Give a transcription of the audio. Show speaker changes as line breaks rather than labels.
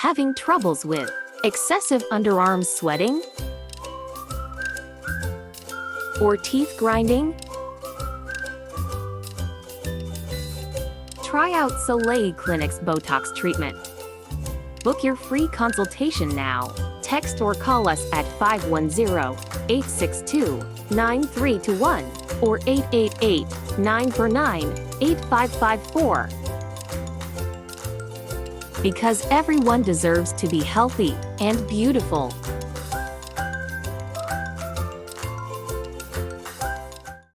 Having troubles with excessive underarm sweating? Or teeth grinding? Try out Solei Clinic's Botox treatment. Book your free consultation now. Text or call us at 510-862-9321 or 888-949-8554. Because everyone deserves to be healthy and beautiful.